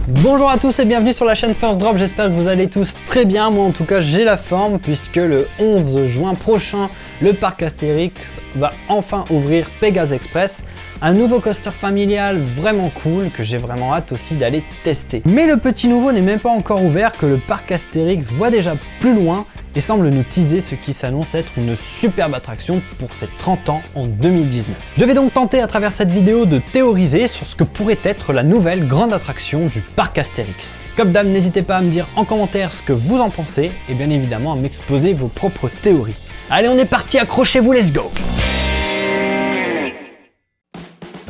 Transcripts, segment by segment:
Bonjour à tous et bienvenue sur la chaîne First Drop, j'espère que vous allez tous très bien, moi en tout cas j'ai la forme puisque le 11 juin prochain, le parc Astérix va enfin ouvrir Pégase Express, un nouveau coaster familial vraiment cool que j'ai vraiment hâte aussi d'aller tester. Mais le petit nouveau n'est même pas encore ouvert que le parc Astérix voit déjà plus loin et semble nous teaser ce qui s'annonce être une superbe attraction pour ses 30 ans en 2019. Je vais donc tenter à travers cette vidéo de théoriser sur ce que pourrait être la nouvelle grande attraction du parc Astérix. Comme d'hab, n'hésitez pas à me dire en commentaire ce que vous en pensez et bien évidemment à m'exposer vos propres théories. Allez, on est parti, accrochez-vous, let's go!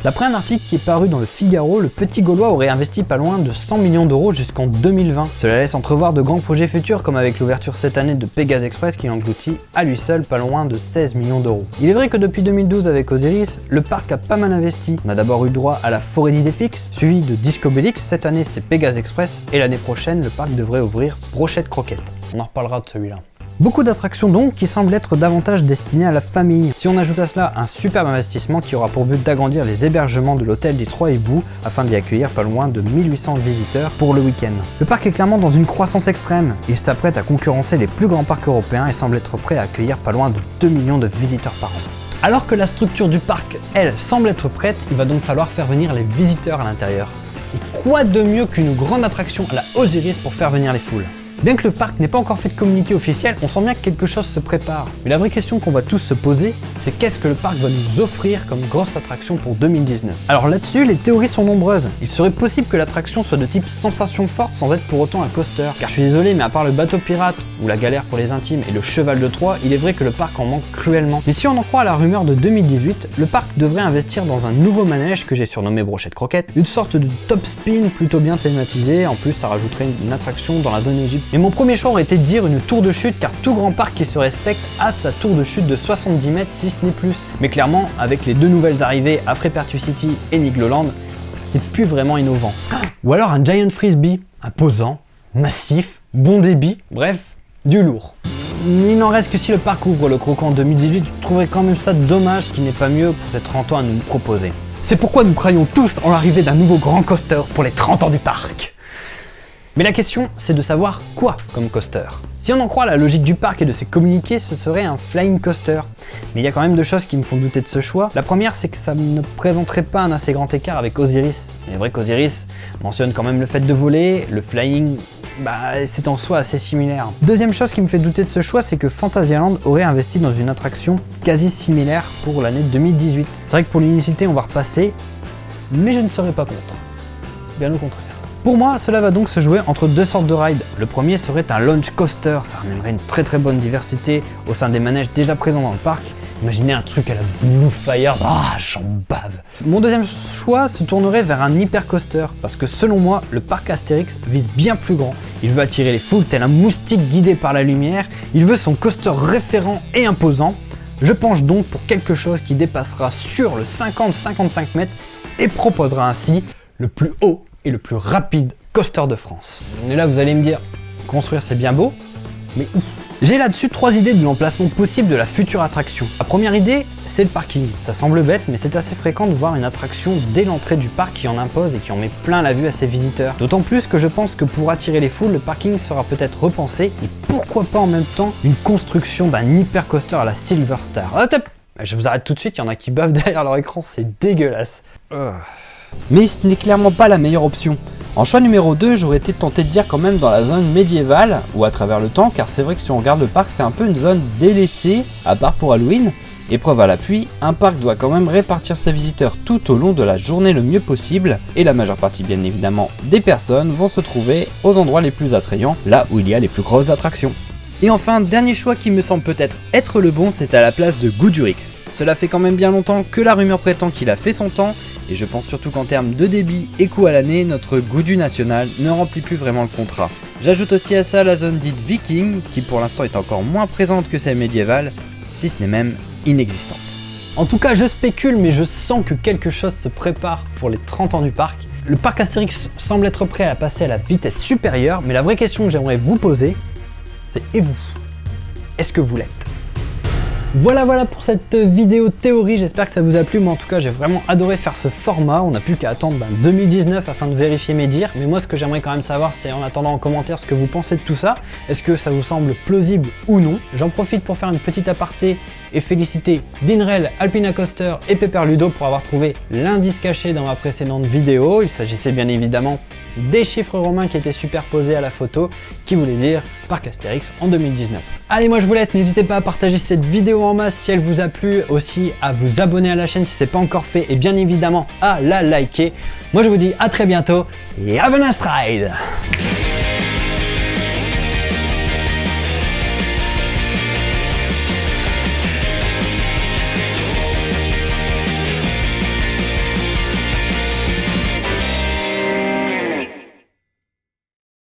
D'après un article qui est paru dans le Figaro, le petit Gaulois aurait investi pas loin de 100 millions d'euros jusqu'en 2020. Cela laisse entrevoir de grands projets futurs comme avec l'ouverture cette année de Pégase Express qui engloutit à lui seul pas loin de 16 millions d'euros. Il est vrai que depuis 2012 avec Osiris, le parc a pas mal investi. On a d'abord eu droit à la forêt d'Idéfix, suivi de Discobélix, cette année c'est Pégase Express et l'année prochaine le parc devrait ouvrir Brochette Croquette. On en reparlera de celui-là. Beaucoup d'attractions donc qui semblent être davantage destinées à la famille. Si on ajoute à cela un superbe investissement qui aura pour but d'agrandir les hébergements de l'hôtel des Trois Hiboux afin d'y accueillir pas loin de 1800 visiteurs pour le week-end. Le parc est clairement dans une croissance extrême. Il s'apprête à concurrencer les plus grands parcs européens et semble être prêt à accueillir pas loin de 2 millions de visiteurs par an. Alors que la structure du parc, elle, semble être prête, il va donc falloir faire venir les visiteurs à l'intérieur. Et quoi de mieux qu'une grande attraction à la Osiris pour faire venir les foules ? Bien que le parc n'ait pas encore fait de communiqué officiel, on sent bien que quelque chose se prépare. Mais la vraie question qu'on va tous se poser, c'est qu'est-ce que le parc va nous offrir comme grosse attraction pour 2019 ? Alors là-dessus, les théories sont nombreuses. Il serait possible que l'attraction soit de type sensation forte sans être pour autant un coaster. Car je suis désolé, mais à part le bateau pirate, ou la galère pour les intimes et le cheval de Troie, il est vrai que le parc en manque cruellement. Mais si on en croit à la rumeur de 2018, le parc devrait investir dans un nouveau manège que j'ai surnommé Brochette Croquette, une sorte de top spin plutôt bien thématisé, en plus ça rajouterait une attraction dans la zone Égypte. Et mon premier choix aurait été de dire une tour de chute car tout grand parc qui se respecte a sa tour de chute de 70 mètres si ce n'est plus. Mais clairement, avec les deux nouvelles arrivées à Frepertucity et Nigloland, c'est plus vraiment innovant. Ou alors un Giant Frisbee, imposant, massif, bon débit, bref, du lourd. Il n'en reste que si le parc ouvre le Croco en 2018, je trouverais quand même ça dommage qu'il n'ait pas mieux pour ces 30 ans à nous proposer. C'est pourquoi nous croyons tous en l'arrivée d'un nouveau grand coaster pour les 30 ans du parc. Mais la question, c'est de savoir quoi comme coaster. Si on en croit la logique du parc et de ses communiqués, ce serait un flying coaster. Mais il y a quand même deux choses qui me font douter de ce choix. La première, c'est que ça ne présenterait pas un assez grand écart avec Osiris. Il est vrai qu'Osiris mentionne quand même le fait de voler, le flying, c'est en soi assez similaire. Deuxième chose qui me fait douter de ce choix, c'est que Fantasyland aurait investi dans une attraction quasi similaire pour l'année 2018. C'est vrai que pour l'unicité, on va repasser, mais je ne serais pas contre. Bien au contraire. Pour moi, cela va donc se jouer entre deux sortes de rides. Le premier serait un launch coaster, ça ramènerait une très bonne diversité au sein des manèges déjà présents dans le parc. Imaginez un truc à la Blue Fire, j'en bave. Mon deuxième choix se tournerait vers un hyper coaster, parce que selon moi, le parc Astérix vise bien plus grand. Il veut attirer les foules tel un moustique guidé par la lumière, il veut son coaster référent et imposant. Je penche donc pour quelque chose qui dépassera sur le 50-55 mètres et proposera ainsi le plus haut et le plus rapide coaster de France. Et là vous allez me dire, construire c'est bien beau, mais où ? J'ai là-dessus trois idées de l'emplacement possible de la future attraction. La première idée, c'est le parking. Ça semble bête, mais c'est assez fréquent de voir une attraction dès l'entrée du parc qui en impose et qui en met plein la vue à ses visiteurs. D'autant plus que je pense que pour attirer les foules, le parking sera peut-être repensé, et pourquoi pas en même temps une construction d'un hyper coaster à la Silver Star. Je vous arrête tout de suite, il y en a qui bavent derrière leur écran, c'est dégueulasse. Mais ce n'est clairement pas la meilleure option. En choix numéro 2, j'aurais été tenté de dire quand même dans la zone médiévale, ou à travers le temps, car c'est vrai que si on regarde le parc, c'est un peu une zone délaissée, à part pour Halloween. Et preuve à l'appui, un parc doit quand même répartir ses visiteurs tout au long de la journée le mieux possible, et la majeure partie bien évidemment des personnes vont se trouver aux endroits les plus attrayants, là où il y a les plus grosses attractions. Et enfin, dernier choix qui me semble peut-être être le bon, c'est à la place de Goudurix. Cela fait quand même bien longtemps que la rumeur prétend qu'il a fait son temps, et je pense surtout qu'en termes de débit et coût à l'année, notre Goudu national ne remplit plus vraiment le contrat. J'ajoute aussi à ça la zone dite Viking, qui pour l'instant est encore moins présente que celle médiévale, si ce n'est même inexistante. En tout cas, je spécule, mais je sens que quelque chose se prépare pour les 30 ans du parc. Le parc Astérix semble être prêt à passer à la vitesse supérieure, mais la vraie question que j'aimerais vous poser, c'est et vous ? Est-ce que vous l'êtes ? Voilà pour cette vidéo théorie, j'espère que ça vous a plu. Moi en tout cas j'ai vraiment adoré faire ce format. On n'a plus qu'à attendre 2019 afin de vérifier mes dires. Mais moi ce que j'aimerais quand même savoir, c'est en attendant en commentaire ce que vous pensez de tout ça. Est-ce que ça vous semble plausible ou non? J'en profite pour faire une petite aparté et féliciter Dinrel, Alpina Coaster et Pepper Ludo pour avoir trouvé l'indice caché dans ma précédente vidéo. Il s'agissait bien évidemment des chiffres romains qui étaient superposés à la photo, qui voulait dire Parc Astérix en 2019. Allez, moi je vous laisse, n'hésitez pas à partager cette vidéo en masse si elle vous a plu, aussi à vous abonner à la chaîne si ce n'est pas encore fait et bien évidemment à la liker. Moi je vous dis à très bientôt et have a nice ride!